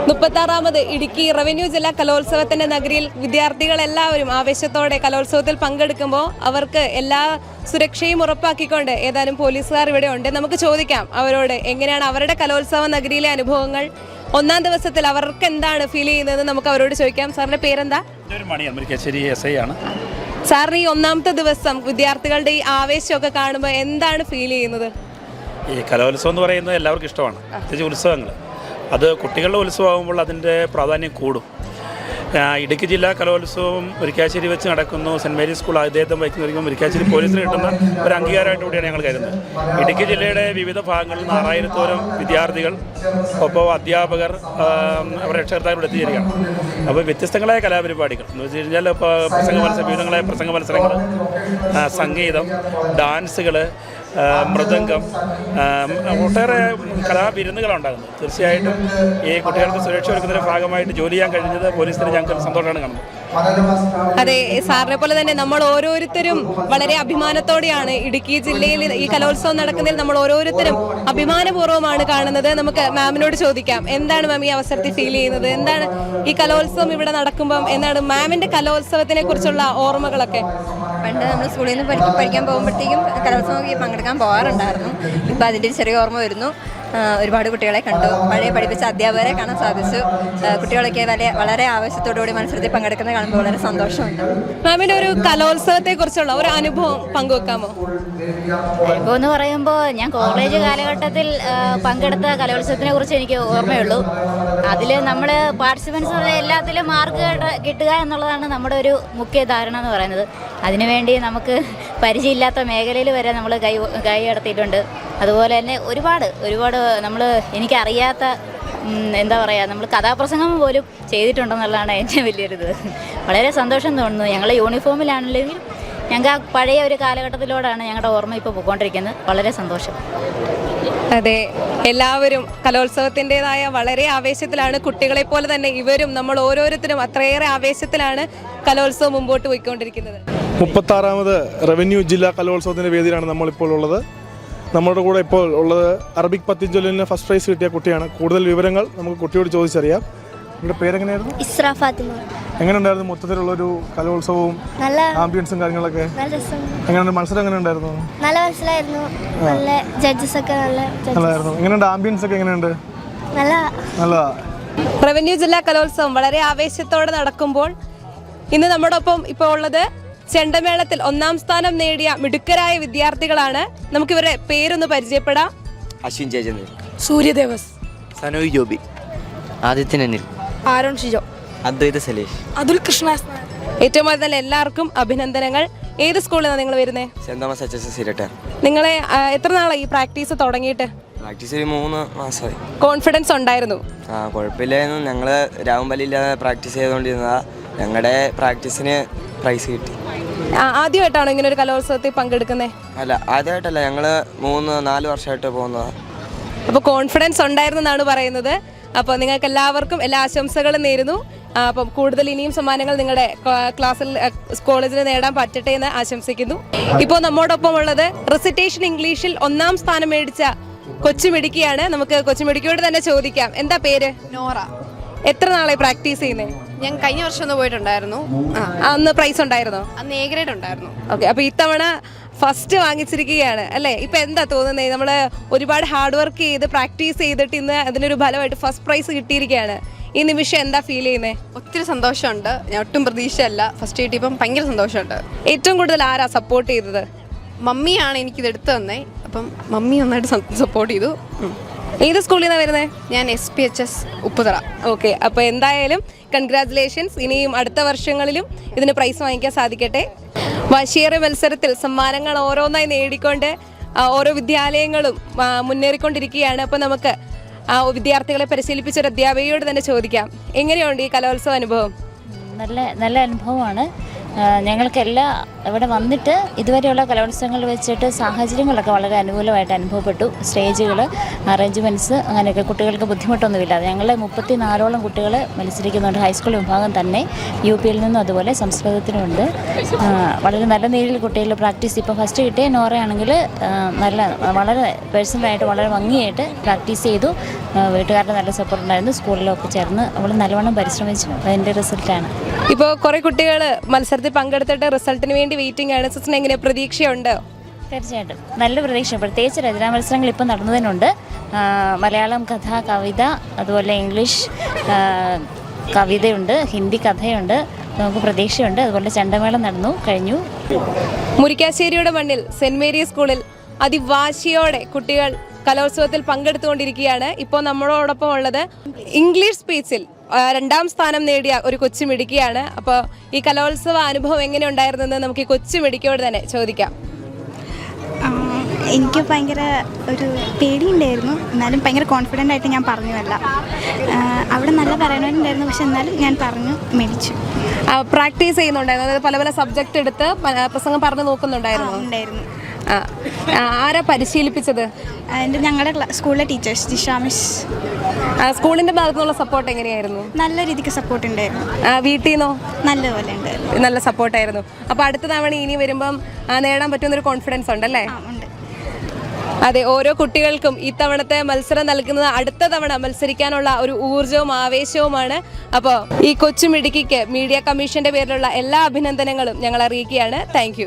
മുപ്പത്താറാമത് Idukki revenue ജില്ലാ കലോത്സവത്തിന്റെ നഗരിയിൽ വിദ്യാർത്ഥികളെല്ലാവരും ആവേശത്തോടെ കലോത്സവത്തിൽ പങ്കെടുക്കുമ്പോൾ അവർക്ക് എല്ലാ സുരക്ഷയും ഉറപ്പാക്കിക്കൊണ്ട് ഏതാനും പോലീസുകാർ ഇവിടെ ഉണ്ട്. നമുക്ക് ചോദിക്കാം അവരോട് എങ്ങനെയാണ് അവരുടെ കലോത്സവ നഗരിയിലെ അനുഭവങ്ങൾ. ഒന്നാം ദിവസത്തിൽ അവർക്ക് എന്താണ് ഫീൽ ചെയ്യുന്നത് നമുക്ക് അവരോട് ചോദിക്കാം. സാറിന്റെ പേരെന്താ? സാറിന് ഈ ഒന്നാമത്തെ ദിവസം വിദ്യാർത്ഥികളുടെ ഈ ആവേശമൊക്കെ കാണുമ്പോൾ എന്താണ് ഫീൽ ചെയ്യുന്നത്? ഈ കലോത്സവം എന്ന് പറയുന്നത് എല്ലാവർക്കും ഇഷ്ടമാണ്. പ്രത്യേകിച്ച് ഉത്സവങ്ങൾ, അത് കുട്ടികളുടെ ഉത്സവമാകുമ്പോൾ അതിൻ്റെ പ്രാധാന്യം കൂടും. ഇടുക്കി ജില്ലാ കലോത്സവം മുരിക്കാശ്ശേരി വെച്ച് നടക്കുന്നു. സെൻറ്റ് മേരീസ് സ്കൂൾ ആദ്യത്തെ വയ്ക്കുന്നതായിരിക്കും മുരിക്കാശ്ശേരി പോലീസിന് കിട്ടുന്ന ഒരു അംഗീകാരമായിട്ട് കൂടിയാണ് ഞങ്ങൾ കരുതുന്നത്. ഇടുക്കി ജില്ലയുടെ വിവിധ ഭാഗങ്ങളിൽ 4000-ഓളം വിദ്യാർത്ഥികൾ, ഒപ്പം അധ്യാപകർ, അവരുടെ രക്ഷകർത്താക്കളോട് എത്തിച്ചേരുകയാണ്. അപ്പോൾ വ്യത്യസ്തങ്ങളായ കലാപരിപാടികൾ എന്ന് വെച്ച് കഴിഞ്ഞാൽ ഇപ്പോൾ വിവിധങ്ങളായ പ്രസംഗ മത്സരങ്ങൾ, സംഗീതം, ഡാൻസുകൾ, മൃദംഗം, ഒട്ടേറെ കലാവിരുന്നുകളുണ്ടാകുന്നത്. തീർച്ചയായിട്ടും ഈ കുട്ടികൾക്ക് സുരക്ഷ ഒരുക്കുന്നതിൻ്റെ ഭാഗമായിട്ട് ജോലി ചെയ്യാൻ കഴിഞ്ഞത് പോലീസിന് ഞങ്ങൾക്ക് സന്തോഷമാണ് കാണുന്നത്. അതെ, സാറിനെ പോലെ തന്നെ നമ്മൾ ഓരോരുത്തരും വളരെ അഭിമാനത്തോടെയാണ് ഇടുക്കി ജില്ലയിൽ ഈ കലോത്സവം നടക്കുന്നതിൽ നമ്മൾ ഓരോരുത്തരും അഭിമാനപൂർവ്വമാണ് കാണുന്നത്. നമുക്ക് മാമിനോട് ചോദിക്കാം, എന്താണ് മാം ഈ അവസരത്തിൽ ഫീൽ ചെയ്യുന്നത്? എന്താണ് ഈ കലോത്സവം ഇവിടെ നടക്കുമ്പം എന്താണ് മാമിന്റെ കലോത്സവത്തിനെ കുറിച്ചുള്ള ഓർമ്മകളൊക്കെ? പണ്ട് നമ്മൾ സ്കൂളിൽ നിന്ന് പഠിക്കാൻ പോകുമ്പോഴത്തേക്കും കലോത്സവം പങ്കെടുക്കാൻ പോകാറുണ്ടായിരുന്നു. ഇപ്പം അതിൻ്റെ ചെറിയ ഓർമ്മ വരുന്നു. ഒരുപാട് കുട്ടികളെ കണ്ടു, പഴയ പഠിപ്പിച്ച അധ്യാപകരെ കാണാൻ സാധിച്ചു. കുട്ടികളൊക്കെ വളരെ ആവേശത്തോടുകൂടി മത്സരത്തിൽ പങ്കെടുക്കുന്നത് കാണുമ്പോൾ വളരെ സന്തോഷമുണ്ട്. മാമിന്റെ ഒരു കലോത്സവത്തെ കുറിച്ചുള്ള ഒരു അനുഭവം പങ്കുവെക്കാമോ? അനുഭവം എന്ന് പറയുമ്പോൾ ഞാൻ കോളേജ് കാലഘട്ടത്തിൽ പങ്കെടുത്ത കലോത്സവത്തിനെ കുറിച്ച് എനിക്ക് ഓർമ്മയുള്ളൂ. അതിൽ നമ്മൾ പാർട്ടിസിപ്പൻസ് എല്ലാത്തിലും മാർക്ക് കിട്ടുക എന്നുള്ളതാണ് നമ്മുടെ ഒരു മുഖ്യ ധാരണ എന്ന് പറയുന്നത്. അതിനുവേണ്ടി നമുക്ക് പരിചയമില്ലാത്ത മേഖലയിൽ വരെ നമ്മൾ കൈ കടത്തിയിട്ടുണ്ട്. അതുപോലെ തന്നെ ഒരുപാട് നമ്മൾ എനിക്കറിയാത്ത എന്താ പറയുക, നമ്മൾ കഥാപ്രസംഗം പോലും ചെയ്തിട്ടുണ്ടെന്നുള്ളതാണ് എൻ്റെ വലിയൊരിത്. വളരെ സന്തോഷം തോന്നുന്നു. ഞങ്ങൾ യൂണിഫോമിലാണെങ്കിലും ഞങ്ങൾക്ക് ആ പഴയ ഒരു കാലഘട്ടത്തിലൂടെയാണ് ഞങ്ങളുടെ ഓർമ്മ ഇപ്പോൾ പോയിക്കൊണ്ടിരിക്കുന്നത്. വളരെ സന്തോഷം. അതെ, എല്ലാവരും കലോത്സവത്തിൻ്റെതായ വളരെ ആവേശത്തിലാണ്. കുട്ടികളെ പോലെ തന്നെ ഇവരും നമ്മൾ ഓരോരുത്തരും അത്രയേറെ ആവേശത്തിലാണ് കലോത്സവം മുമ്പോട്ട് പോയിക്കൊണ്ടിരിക്കുന്നത്. 36ാമത് റവന്യൂ ജില്ലാ കലോത്സവത്തിൻ്റെ വേദിയിലാണ് നമ്മളിപ്പോൾ ഉള്ളത്. നമ്മുടെ കൂടെ ഇപ്പോൾ ഉള്ളത് അറബിക് പത്തിഞ്ചൊല്ലിന് ഫസ്റ്റ് പ്രൈസ് കിട്ടിയ കുട്ടിയാണ്. കൂടുതൽ വിവരങ്ങൾ നമുക്ക് കുട്ടിയോട് ചോദിച്ചറിയാം. നിങ്ങളുടെ പേരെങ്ങനെയായിരുന്നു? ഇസ്ര ഫാത്തിമ. എങ്ങനെയുണ്ടായിരുന്നു മൊത്തത്തിലുള്ളൊരു കലോത്സവവും ആംബിയൻസും കാര്യങ്ങളൊക്കെ? എങ്ങനെയുണ്ട് മത്സരം? എങ്ങനെയുണ്ടായിരുന്നു? നല്ല മത്സരമായിരുന്നു. നല്ല ജഡ്ജസ് ഒക്കെ നല്ലതായിരുന്നു. എങ്ങനെയുണ്ട് ആംബിയൻസ് ഒക്കെ? എങ്ങനെയുണ്ട്? നല്ലതാ. റവന്യൂ ജില്ലാ കലോത്സവം വളരെ ആവേശത്തോടെ നടക്കുമ്പോൾ ഇന്ന് നമ്മുടെ ഒപ്പം ഇപ്പോൾ ഉള്ളത് ചെണ്ടമേളത്തിൽ 1ാം സ്ഥാനം നേടിയ മിടുക്കരായ വിദ്യാർത്ഥികളാണ്. നമുക്ക് ഇവരുടെ പേരൊന്ന് പരിചയപ്പെടാം. അശ്വിൻ ജയചന്ദ്രൻ, സൂര്യദേവസ്, സനോയ് ജോബി, ആദിത്യൻ അനിൽ, ആരോൺ ഷിജോ, അദ്വൈത സലേഷ്, അതുൽ കൃഷ്ണ. ഏറ്റവും കൂടുതൽ എല്ലാവർക്കും അഭിനന്ദനങ്ങൾ. ഏത് സ്കൂളിൽ നിന്നാണ് നിങ്ങൾ വരുന്നത്? സെന്റ് തോമസ് HSS ഇരട്ട. നിങ്ങളെ എത്ര നാളായി ഈ പ്രാക്ടീസ് തുടങ്ങിയിട്ട്? പ്രാക്ടീസ് 3 മാസമായി. കോൺഫിഡൻസ് ഉണ്ടായിരുന്നു? കുഴപ്പമില്ലായിരുന്നു. ഞങ്ങൾ രാവുമ്പലില്ലാതെ പ്രാക്ടീസ് ചെയ്തുകൊണ്ടിരുന്നതാ. ഞങ്ങളുടെ പ്രാക്ടീസിന് പ്രൈസ് കിട്ടി. ആദ്യമായിട്ടാണോ ഇങ്ങനെ ഒരു കലോത്സവത്തിൽ പങ്കെടുക്കുന്നത്? അല്ല, ആദ്യമായിട്ടല്ല. ഞങ്ങൾ 3-4 വർഷമായിട്ട് പോകുന്നതാണ്. അപ്പോൾ കോൺഫിഡൻസ് ഉണ്ടായിരുന്നെന്നാണ് പറയുന്നത്. അപ്പോൾ നിങ്ങൾക്ക് എല്ലാവർക്കും എല്ലാ ആശംസകളും നേരുന്നു. അപ്പം കൂടുതൽ ഇനിയും സമ്മാനങ്ങൾ നിങ്ങളുടെ ക്ലാസ്സിൽ കോളേജിൽ നേടാൻ പറ്റട്ടെ എന്ന് ആശംസിക്കുന്നു. ഇപ്പോൾ നമ്മോടൊപ്പം ഉള്ളത് റെസിറ്റേഷൻ ഇംഗ്ലീഷിൽ 1ാം സ്ഥാനം മേടിച്ച കൊച്ചുമിടുക്കിയാണ്. നമുക്ക് കൊച്ചുമിടുക്കിയോട് തന്നെ ചോദിക്കാം, എന്താ പേര്? നോറ. എത്ര നാളെ പ്രാക്ടീസ് ചെയ്യുന്നത്? ഞാൻ കഴിഞ്ഞ വർഷം ഒന്ന് പോയിട്ടുണ്ടായിരുന്നു. അന്ന് പ്രൈസ് ഉണ്ടായിരുന്നോ? അന്ന് A ഗ്രേഡ് ഉണ്ടായിരുന്നു. ഓക്കെ, അപ്പോൾ ഇത്തവണ ഫസ്റ്റ് വാങ്ങിച്ചിരിക്കുകയാണ് അല്ലേ? ഇപ്പം എന്താ തോന്നുന്നത്? നമ്മൾ ഒരുപാട് ഹാർഡ് വർക്ക് ചെയ്ത് പ്രാക്ടീസ് ചെയ്തിട്ട് ഇന്ന് അതിനൊരു ഫലമായിട്ട് ഫസ്റ്റ് പ്രൈസ് കിട്ടിയിരിക്കുകയാണ്. ഈ നിമിഷം എന്താ ഫീൽ ചെയ്യുന്നത്? ഒത്തിരി സന്തോഷമുണ്ട്. ഞാൻ ഒട്ടും പ്രതീക്ഷയല്ല. ഫസ്റ്റ് കിട്ടിയപ്പം ഭയങ്കര സന്തോഷമുണ്ട്. ഏറ്റവും കൂടുതൽ ആരാ സപ്പോർട്ട് ചെയ്തത്? മമ്മിയാണ് എനിക്കിത് എടുത്തു തന്നെ. അപ്പം മമ്മി നന്നായിട്ട് സപ്പോർട്ട് ചെയ്തു. ഏത് സ്കൂളിൽ നിന്നാണ് വരുന്നത്? ഞാൻ SPHS ഉപ്പുതറ. ഓക്കെ, അപ്പോൾ എന്തായാലും കൺഗ്രാറ്റുലേഷൻസ്. ഇനിയും അടുത്ത വർഷങ്ങളിലും ഇതിന് പ്രൈസ് വാങ്ങിക്കാൻ സാധിക്കട്ടെ. വാശിയേറിയ മത്സരത്തിൽ സമ്മാനങ്ങൾ ഓരോന്നായി നേടിക്കൊണ്ട് ഓരോ വിദ്യാലയങ്ങളും മുന്നേറിക്കൊണ്ടിരിക്കുകയാണ്. അപ്പോൾ നമുക്ക് വിദ്യാർത്ഥികളെ പരിശീലിപ്പിച്ച ഒരു അധ്യാപികയോട് തന്നെ ചോദിക്കാം, എങ്ങനെയുണ്ട് ഈ കലോത്സവ അനുഭവം? നല്ല അനുഭവമാണ്. ഞങ്ങൾക്കെല്ലാം ഇവിടെ വന്നിട്ട് ഇതുവരെയുള്ള കലോത്സവങ്ങൾ വെച്ചിട്ട് സാഹചര്യങ്ങളൊക്കെ വളരെ അനുകൂലമായിട്ട് അനുഭവപ്പെട്ടു. സ്റ്റേജുകൾ, അറേഞ്ച്മെൻറ്റ്സ്, അങ്ങനെയൊക്കെ കുട്ടികൾക്ക് ബുദ്ധിമുട്ടൊന്നുമില്ല. ഞങ്ങൾ 34ഓളം കുട്ടികൾ മത്സരിക്കുന്നുണ്ട്. ഹൈസ്കൂൾ വിഭാഗം തന്നെ, UP-യിൽ നിന്നും അതുപോലെ സംസ്കൃതത്തിനുമുണ്ട്. വളരെ നല്ല രീതിയിൽ കുട്ടികൾ പ്രാക്ടീസ്, ഇപ്പോൾ ഫസ്റ്റ് കിട്ടിയ നോറയാണെങ്കിൽ വളരെ പേഴ്സണലായിട്ട് വളരെ ഭംഗിയായിട്ട് പ്രാക്ടീസ് ചെയ്തു. വീട്ടുകാരുടെ നല്ല സപ്പോർട്ട് ഉണ്ടായിരുന്നു. സ്കൂളിലൊക്കെ ചേർന്ന് അവൾ നല്ലവണ്ണം പരിശ്രമിച്ചു. അതിൻ്റെ റിസൾട്ടാണ്. ഇപ്പോൾ കുറേ കുട്ടികൾ മത്സരത്തിൽ പങ്കെടുത്തിട്ട് റിസൾട്ടിന് വേണ്ടി വെയിറ്റിംഗ് ആണ്. സിസ്റ്ററിന് എങ്ങനെ പ്രതീക്ഷയുണ്ട്? തീർച്ചയായിട്ടും നല്ല പ്രതീക്ഷ. പ്രത്യേകിച്ച് രചനാ മത്സരങ്ങൾ ഇപ്പം നടന്നതിനുണ്ട്. മലയാളം കഥ, കവിത, അതുപോലെ ഇംഗ്ലീഷ് കവിതയുണ്ട്, ഹിന്ദി കഥയുണ്ട്. നമുക്ക് പ്രതീക്ഷയുണ്ട്. അതുപോലെ ചെണ്ടമേളം നടന്നു കഴിഞ്ഞു. മുരിക്കാശ്ശേരിയുടെ മണ്ണിൽ സെൻറ് മേരീസ് സ്കൂളിൽ അതിവാശിയോടെ കുട്ടികൾ കലോത്സവത്തിൽ പങ്കെടുത്തുകൊണ്ടിരിക്കുകയാണ്. ഇപ്പോൾ നമ്മളോടൊപ്പം ഉള്ളത് ഇംഗ്ലീഷ് സ്പീച്ചിൽ 2ാം സ്ഥാനം നേടിയ ഒരു കൊച്ചുമിടുക്കിയാണ്. അപ്പോൾ ഈ കലോത്സവ അനുഭവം എങ്ങനെ ഉണ്ടായിരുന്നെന്ന് നമുക്ക് ഈ കൊച്ചുമിടുക്കിയോട് തന്നെ ചോദിക്കാം. എനിക്ക് ഭയങ്കര ഒരു പേടിയുണ്ടായിരുന്നു, എന്നാലും ഭയങ്കര കോൺഫിഡൻ്റ് ആയിട്ട് ഞാൻ പറഞ്ഞതല്ല. അവിടെ നല്ല പറയണവരുണ്ടായിരുന്നു, പക്ഷെ എന്നാലും ഞാൻ പറഞ്ഞു മേടിച്ചു. പ്രാക്ടീസ് ചെയ്യുന്നുണ്ടായിരുന്നു, അതായത് പല പല സബ്ജക്റ്റ് എടുത്ത് പ്രസംഗം പറഞ്ഞു നോക്കുന്നുണ്ടായിരുന്നു. ഉണ്ടായിരുന്നു. ആരാ പരിശീലിപ്പിച്ചത്? ഞങ്ങളുടെ സ്കൂളിലെ ടീച്ചേഴ്സ്, ജിഷ മിസ്. സ്കൂളിന്റെ ഭാഗത്തു നിന്നുള്ള സപ്പോർട്ട് എങ്ങനെയായിരുന്നു? നല്ല രീതിക്ക് സപ്പോർട്ട് ഉണ്ടായിരുന്നു. വീട്ടിൽ നിന്നോ? നല്ലപോലെ ഉണ്ടായിരുന്നു. നല്ല സപ്പോർട്ടായിരുന്നു. അപ്പോൾ അടുത്ത തവണ ഇനി വരുമ്പം നേടാൻ പറ്റുന്നൊരു കോൺഫിഡൻസ് ഉണ്ടല്ലേ? ഉണ്ട്. അതെ, ഓരോ കുട്ടികൾക്കും ഈ തവണത്തെ മത്സരം നൽകുന്നത് അടുത്ത തവണ മത്സരിക്കാനുള്ള ഒരു ഊർജവും ആവേശവുമാണ്. അപ്പോൾ ഈ കൊച്ചുമിടുക്കിക്ക് മീഡിയ കമ്മീഷന്റെ പേരിലുള്ള എല്ലാ അഭിനന്ദനങ്ങളും ഞങ്ങൾ അറിയിക്കുകയാണ്. താങ്ക്